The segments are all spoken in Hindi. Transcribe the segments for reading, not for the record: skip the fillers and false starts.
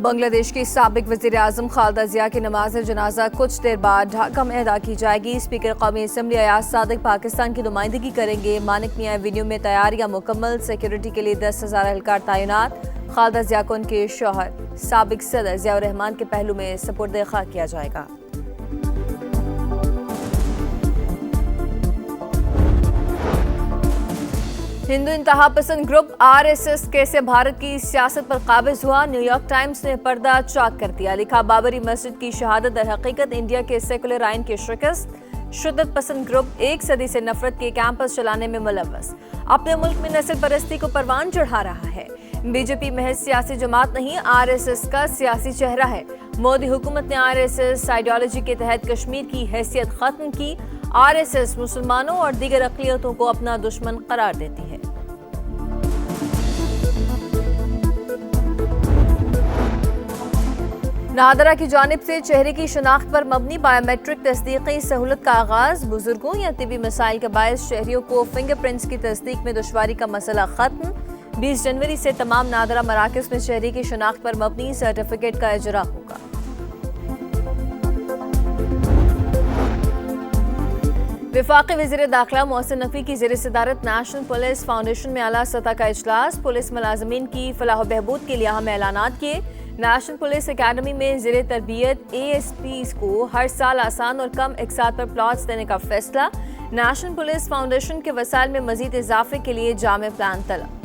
बांग्लादेश की साबिक वज़ीर आज़म खालिदा जिया की नमाज जनाजा कुछ देर बाद ढाका में अदा की जाएगी। स्पीकर कौमी असम्बली अयाज सादिक पाकिस्तान की नुमाइंदगी करेंगे। मानिक मियां एवेन्यू में तैयारियां मुकम्मल, सिक्योरिटी के लिए 10,000 एहलकार तैनात। खालिदा जिया को उनके शौहर साबिक सदर जिया रहमान के पहलू में सपुर्द खाक किया जाएगा। हिंदू इंतहा पसंद ग्रुप RSS कैसे भारत की सियासत पर काबिज हुआ, न्यूयॉर्क टाइम्स ने पर्दा चाक कर दिया। लिखा, बाबरी मस्जिद की शहादत दर हकीकत इंडिया के सेकुलर आइन की शिकस्त। शिद्दत पसंद ग्रुप 1 सदी से नफरत के कैंपस चलाने में मुलव्वस, अपने मुल्क में नस्ल परस्ती को परवान चढ़ा रहा है। बीजेपी महज सियासी जमात नहीं, RSS का सियासी चेहरा है। मोदी हुकूमत ने RSS आइडियोलॉजी के तहत कश्मीर की हैसियत खत्म की। RSS मुसलमानों और दीगर अक़लियतों को अपना दुश्मन करार देती है। नादरा की जानिब से चेहरे की शनाख्त पर मबनी बायोमेट्रिक तस्दीकी सहूलत का आगाज। बुजुर्गों या तिबी मसाइल के बायस शहरियों को फिंगरप्रिंट्स की तस्दीक में दुश्वारी का मसला खत्म। 20 जनवरी से तमाम नादरा मराकज़ में चेहरे की शनाख्त पर मबनी सर्टिफिकेट का इजरा होगा। वफाकी वज़ीर दाखिला मोहसिन नकवी की ज़ेर सदारत नेशनल पुलिस फाउंडेशन में आला सतह का इजलास। पुलिस मुलाजमीन की फलाह बहबूद के लिए अहम ऐलानात किए। नेशनल पुलिस अकेडमी में ज़ेर तरबियत ASPs को हर साल आसान और कम इकसात पर प्लॉट्स देने का फैसला। नेशनल पुलिस फाउंडेशन के वसाइल में मजीद इजाफे के लिए जामे प्लान तलब।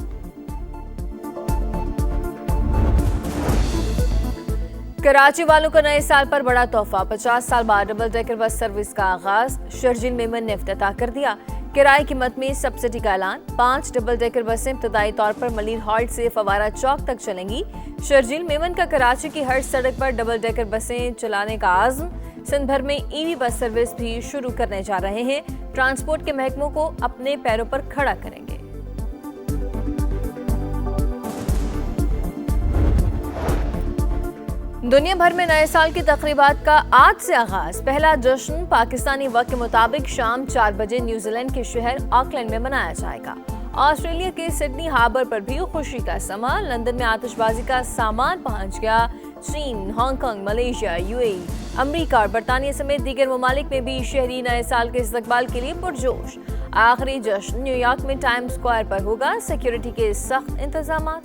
कराची वालों को नए साल पर बड़ा तोहफा, 50 साल बाद डबल डेकर बस सर्विस का आगाज। शरजील मेमन ने इफ्तिताह कर दिया। किराए कीमत में सब्सिडी का ऐलान। 5 डबल डेकर बसें इब्तदाई तौर पर मलिर हॉल्ट से फवारा चौक तक चलेंगी। शरजील मेमन का कराची की हर सड़क पर डबल डेकर बसें चलाने का आज़म। सिंध भर में EV बस सर्विस भी शुरू करने जा रहे हैं। ट्रांसपोर्ट के महकमों को अपने पैरों पर खड़ा करेंगे। दुनिया भर में नए साल की तकरीबात का आज से आगाज। पहला जश्न पाकिस्तानी वक्त के मुताबिक शाम 4 बजे न्यूजीलैंड के शहर ऑकलैंड में मनाया जाएगा। ऑस्ट्रेलिया के सिडनी हार्बर पर भी खुशी का समा। लंदन में आतिशबाजी का सामान पहुंच गया। चीन, हांगकांग, मलेशिया, UAE, अमेरिका और बरतानिया समेत दीगर ममालिक में भी शहरी नए साल के इस्तकबाल के लिए पुरजोश। आखिरी जश्न न्यूयॉर्क में टाइम स्क्वायर पर होगा। सिक्योरिटी के सख्त इंतजाम।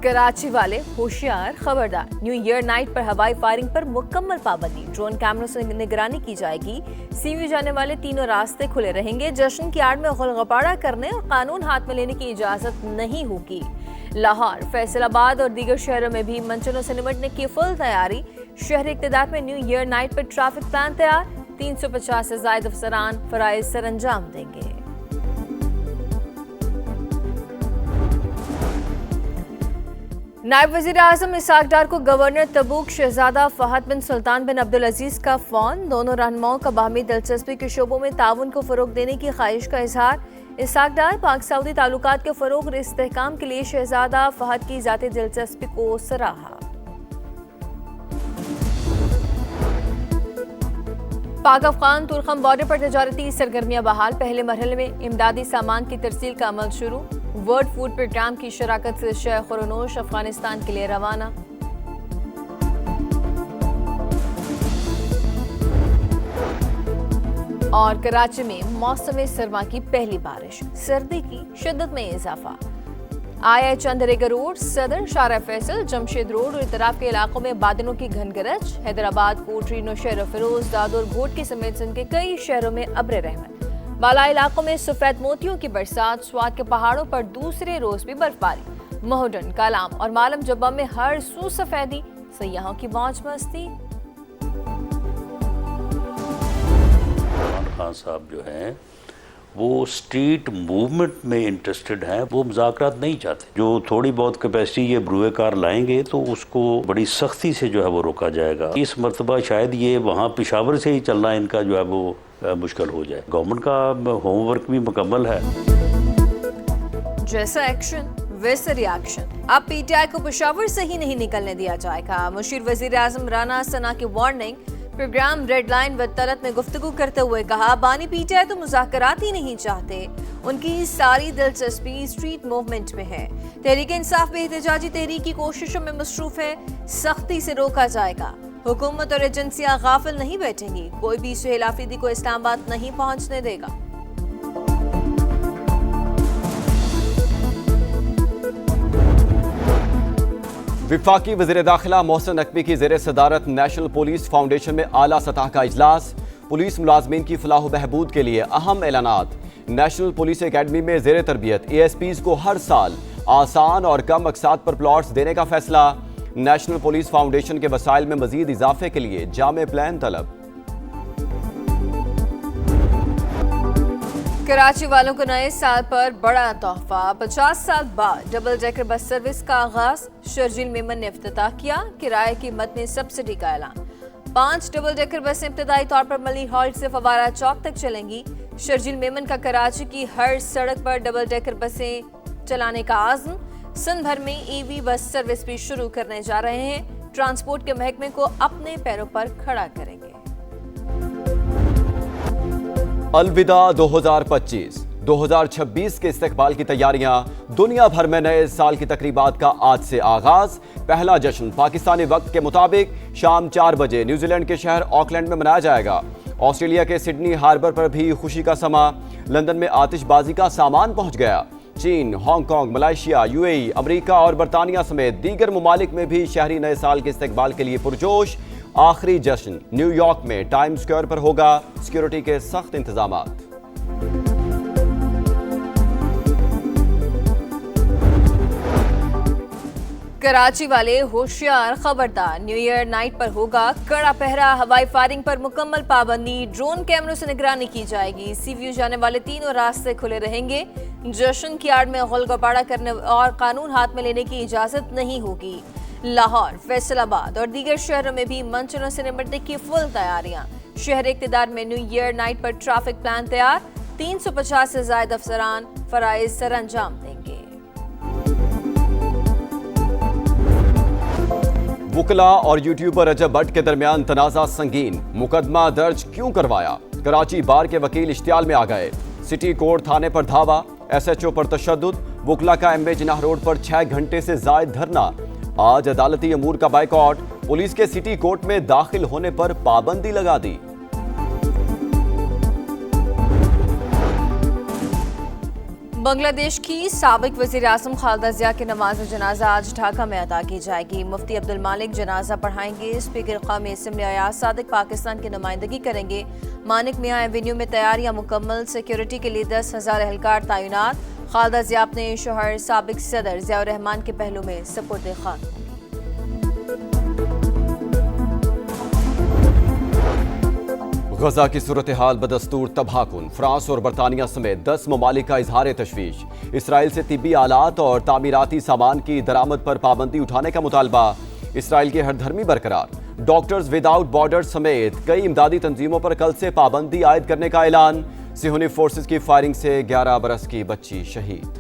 कराची वाले होशियार, खबरदार। न्यू ईयर नाइट पर हवाई फायरिंग पर मुकम्मल पाबंदी। ड्रोन कैमरों से निगरानी की जाएगी। सीवी जाने वाले तीनों रास्ते खुले रहेंगे। जश्न की आड़ में गुलगपाड़ा करने और कानून हाथ में लेने की इजाजत नहीं होगी। लाहौर, फैसलाबाद और दीगर शहरों में भी मंचनों से निपटने की फुल तैयारी। शहर इक़्तिदार में न्यू ईयर नाइट पर ट्रैफिक प्लान तैयार। 350 से ज्यादा अफसरान फराइज सर अंजाम देंगे। नायब वज़ीर आज़म इसाक डार को गवर्नर तबूक शहजादा फहद बिन सुल्तान बिन अब्दुल अजीज का फ़ोन। दोनों रहनुमाओं का बाहमी दिलचस्पी के शोबों में ताउन को फ़रोग देने की ख्वाहिश का इजहार। इसाक डार पाक सऊदी ताल्लुकात के फ़रोग और इस्तेहकाम के लिए शहजादा फहद की ज़ाती दिलचस्पी को सराहा। पाक अफगान तुर्कम बॉर्डर पर तजारती सरगर्मियां बहाल। पहले मरहले में इमदादी सामान की तरसील का अमल शुरू। वर्ल्ड फूड प्रोग्राम की शराकत से शेख खुरनोश अफगानिस्तान के लिए रवाना। और कराची में मौसम सरमा की पहली बारिश, सर्दी की शिद्दत में इजाफा। आया चंद्रेगा रोड, सदर, शारा फैसल, जमशेद रोड और इतराफ के इलाकों में बादलों की घनगरज। हैदराबाद, कोटरी, नौशहरा, फिरोज, दादर, घोटकी समेत सिंध के कई शहरों में अब्र रहमत। बाला इलाकों में सफेद मोतियों की बरसात। स्वात के पहाड़ों पर दूसरे रोज भी बर्फबारी। मोहडन, कालाम और मालम जब्बा में हर सू सफेदी। सयाहों की मौज मस्ती। खान साहब जो हैं वो स्ट्रीट मूवमेंट में इंटरेस्टेड हैं। वो मुज़ाकरात नहीं चाहते। जो थोड़ी बहुत कैपेसिटी ये ब्रुए कार लाएंगे तो उसको बड़ी सख्ती से जो है वो रोका जाएगा। इस मरतबा शायद ये वहाँ पेशावर से ही चलना इनका जो है वो मुश्किल हो जाए। गवर्नमेंट का होमवर्क भी मुकम्मल है। जैसा एक्शन वैसे रिएक्शन। अब PTI को पेशावर से ही नहीं निकलने दिया जाएगा। मुशीर वजीर आजम राना सना की वार्निंग। प्रोग्राम रेड लाइन व तलत में गुफ्तगू करते हुए कहा, बानी पीटीआई तो मुज़ाकरात ही नहीं चाहते, उनकी सारी दिलचस्पी स्ट्रीट मूवमेंट में है। तहरीक इंसाफ भी एहतजाजी तहरीक की कोशिशों में मसरूफ है, सख्ती से रोका जाएगा। हुकूमत और एजेंसियां गाफिल नहीं बैठेंगी, कोई भी सुहेल आफरीदी को इस्लामाबाद नहीं पहुंचने देगा। विफाकी वज़ीर दाखिला मोहसिन नकवी की ज़ेर सदारत नेशनल पुलिस फाउंडेशन में आला सतह का इजलास। पुलिस मुलाजमीन की फलाह बहबूद के लिए अहम ऐलानात। नेशनल पुलिस एकेडमी में ज़ेर तरबियत ASPs को हर साल आसान और कम अकसात पर प्लॉट्स देने का फैसला। नेशनल पुलिस फाउंडेशन के वसाइल में मजीद इजाफे के लिए जामे प्लान तलब। कराची वालों को नए साल पर बड़ा तोहफा। 50 साल बाद डबल डेकर बस सर्विस का आगाज। शर्जील मेमन ने इफ्तिताह किया। किराए कीमत में सब्सिडी का ऐलान। 5 डबल डेकर बसें इब्तदाई तौर पर मली हॉल्ट से फवारा चौक तक चलेंगी। शर्जील मेमन का कराची की हर सड़क पर डबल डेकर बसें चलाने का आज़म। सिंध भर में EV बस सर्विस भी शुरू करने जा रहे हैं। ट्रांसपोर्ट के महकमे को अपने पैरों पर खड़ा करेंगे। अलविदा 2025 2026 के इस्तकबाल की तैयारियां। दुनिया भर में नए साल की तकरीबात का आज से आगाज। पहला जश्न पाकिस्तानी वक्त के मुताबिक शाम 4 बजे न्यूजीलैंड के शहर ऑकलैंड में मनाया जाएगा। ऑस्ट्रेलिया के सिडनी हार्बर पर भी खुशी का समा। लंदन में आतिशबाजी का सामान पहुंच गया। चीन, हांगकांग, मलेशिया, UAE, अमेरिका और बरतानिया समेत दीगर ममालिक में भी शहरी नए साल के इस्तकबाल के लिए पुरजोश। आखिरी जश्न न्यूयॉर्क में टाइम स्क्वायर पर होगा। सिक्योरिटी के सख्त इंतजामात। कराची वाले होशियार, खबरदार, न्यू ईयर नाइट पर होगा कड़ा पहरा। हवाई फायरिंग पर मुकम्मल पाबंदी। ड्रोन कैमरों से निगरानी की जाएगी। सी व्यू जाने वाले तीनों रास्ते खुले रहेंगे। जश्न की आड़ में गोलगप्पा करने और कानून हाथ में लेने की इजाजत नहीं होगी। लाहौर, फैसलाबाद और दीगर शहरों में भी मंचलों से निपटने की फुल तैयारियां। शहर इक़्तिदार में न्यू ईयर नाइट पर ट्रैफिक प्लान तैयार। 350 से ज्यादा अफसरान फराइज सर अंजाम देंगे। वुकला और यूट्यूबर रजब भट्ट के दरमियान तनाजा संगीन। मुकदमा दर्ज क्यों करवाया? कराची बार के वकील इश्तियाल में आ गए। सिटी कोर्ट थाने पर धावा। SHO पर तशद्दुद। वुकला का MA जिनाह रोड पर 6 घंटे से जायद धरना। आज अदालती अमूर का बाइकआउट। पुलिस के सिटी कोर्ट में दाखिल होने पर पाबंदी लगा दी। बांग्लादेश की साबिक वज़ीर आज़म खालिदा जिया की नमाज जनाजा आज ढाका में अदा की जाएगी। मुफ्ती अब्दुल मालिक जनाजा पढ़ाएंगे। स्पीकर क़ौमी असेंबली अयाज सादिक पाकिस्तान की नुमाइंदगी करेंगे। मानिक मियां एवेन्यू में तैयारियां मुकम्मल। सिक्योरिटी के लिए 10,000 एहलकार तैनात। खालिदा जिया अपने शोहर साबिक सदर ज़ियाउर रहमान के पहलू में सपुर्द खाक। गजा की सूरत हाल बदस्तूर तबाहकुन। फ्रांस और बरतानिया समेत 10 ममालिक का इजहार तशवीश। इसराइल से तिब्बी आलात और तामीराती सामान की दरामद पर पाबंदी उठाने का मुतालबा। इसराइल की हरधर्मी बरकरार। डॉक्टर्स विदाउट बॉर्डर समेत कई इमदादी तंजीमों पर कल से पाबंदी आयद करने का ऐलान। सिहोनी फोर्सेस की फायरिंग से 11 बरस की बच्ची शहीद।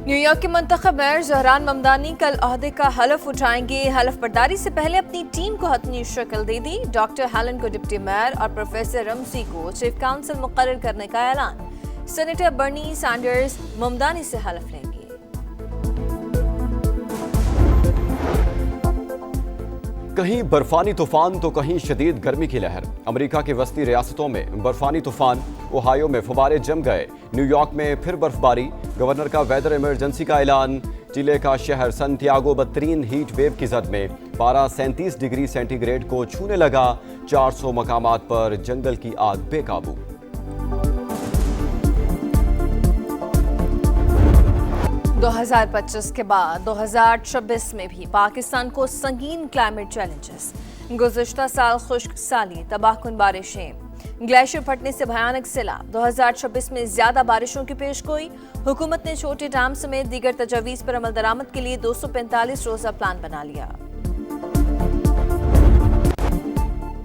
न्यूयॉर्क के मुंतखब मेयर जहरान ममदानी कल ओहदे का हलफ उठाएंगे। हलफ बर्दारी से पहले अपनी टीम को हतमी शक्ल दे दी। डॉक्टर हेलन को डिप्टी मेयर और प्रोफेसर रमजी को चीफ काउंसिल मुकर्रर करने का ऐलान। सेनेटर बर्नी सैंडर्स ममदानी से हलफ लेंगे। कहीं बर्फानी तूफान तो कहीं शदीद गर्मी की लहर। अमेरिका की वस्ती रियासतों में बर्फानी तूफान। ओहायो में फवारे जम गए। न्यूयॉर्क में फिर बर्फबारी। गवर्नर का वेदर इमरजेंसी का ऐलान। चिले का शहर सैंटियागो बदतरीन हीट वेव की जद में। पारा 37 डिग्री सेंटीग्रेड को छूने लगा। 400 मकामात पर जंगल की आग बेकाबू। दो 2025 के बाद 2026 में भी पाकिस्तान को संगीन क्लाइमेट चैलेंजेस। गुज़िश्ता साल खुश्क साली, तबाहकुन बारिशें, ग्लेशियर फटने से भयानक सैलाब। 2026 में ज्यादा बारिशों की पेशगोई। हुकूमत ने छोटे डैम समेत दीगर तजावीज पर अमल दरामद के लिए 245 रोजा प्लान बना लिया।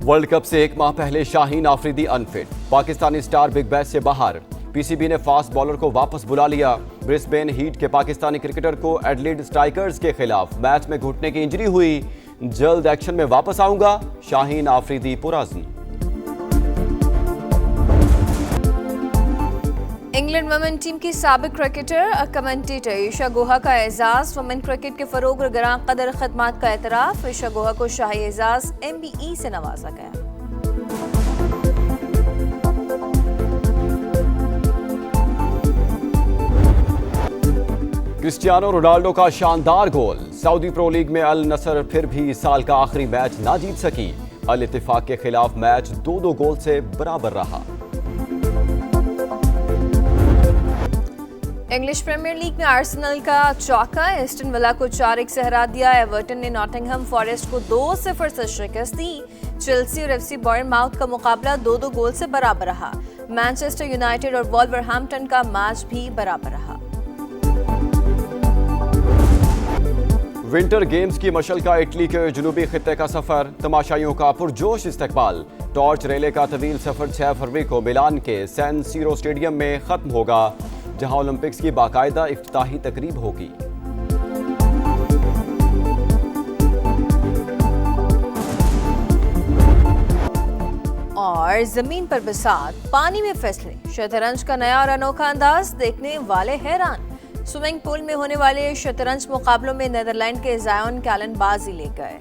वर्ल्ड कप से एक माह पहले Shaheen Afridi unfit. Pakistani star big bash से बाहर। पीसीबी ने फास्ट बॉलर को वापस बुला लिया। ब्रिस्बेन हीट के पाकिस्तानी क्रिकेटर को एडिलेड स्ट्राइकर्स के खिलाफ मैच में घुटने की इंजरी हुई। जल्द एक्शन में वापस आऊंगा, शाहीन आफरीदी पुरअज़्म। इंग्लैंड वुमेन टीम की साबिक क्रिकेटर कमेंटेटर ईशा गुहा का एजाज। वुमेन क्रिकेट के फरोग और ग्रां कदर खदमात का एतराफ। ईशा गुहा को शाही एजाज MBE से नवाजा गया। क्रिस्टियानो रोनाल्डो का शानदार गोल। सऊदी प्रो लीग में अल नसर फिर भी इस साल का आखिरी मैच ना जीत सकी। अल इत्तिफाक के खिलाफ मैच 2-2 गोल से बराबर रहा। इंग्लिश प्रीमियर लीग में आर्सेनल का चौका। एस्टन विला को 4-1 से हरा दिया। एवर्टन ने नॉटिंघम फॉरेस्ट को 2-0 से शिकस्त दी। चेल्सी और FC बॉर्नमाउथ का मुकाबला 2-2 गोल से बराबर रहा। मैनचेस्टर यूनाइटेड और वॉल्वरहैम्पटन का मैच भी बराबर रहा। विंटर गेम्स की मशल का इटली के जनूबी खित्ते का सफर। तमाशाइयों का पुरजोश इस्तकबाल। टॉर्च रेले का तवील सफर 6 फरवरी को मिलान के सैन सीरो स्टेडियम में खत्म होगा, जहां ओलंपिक्स की बाकायदा इफ्तिताही तकरीब होगी। और जमीन पर बसात, पानी में फैसले, शतरंज का नया और अनोखा अंदाज, देखने वाले हैरान। स्विमिंग पूल में होने वाले शतरंज मुकाबलों में नीदरलैंड के ज़ायोन कैलन बाजी ले गए।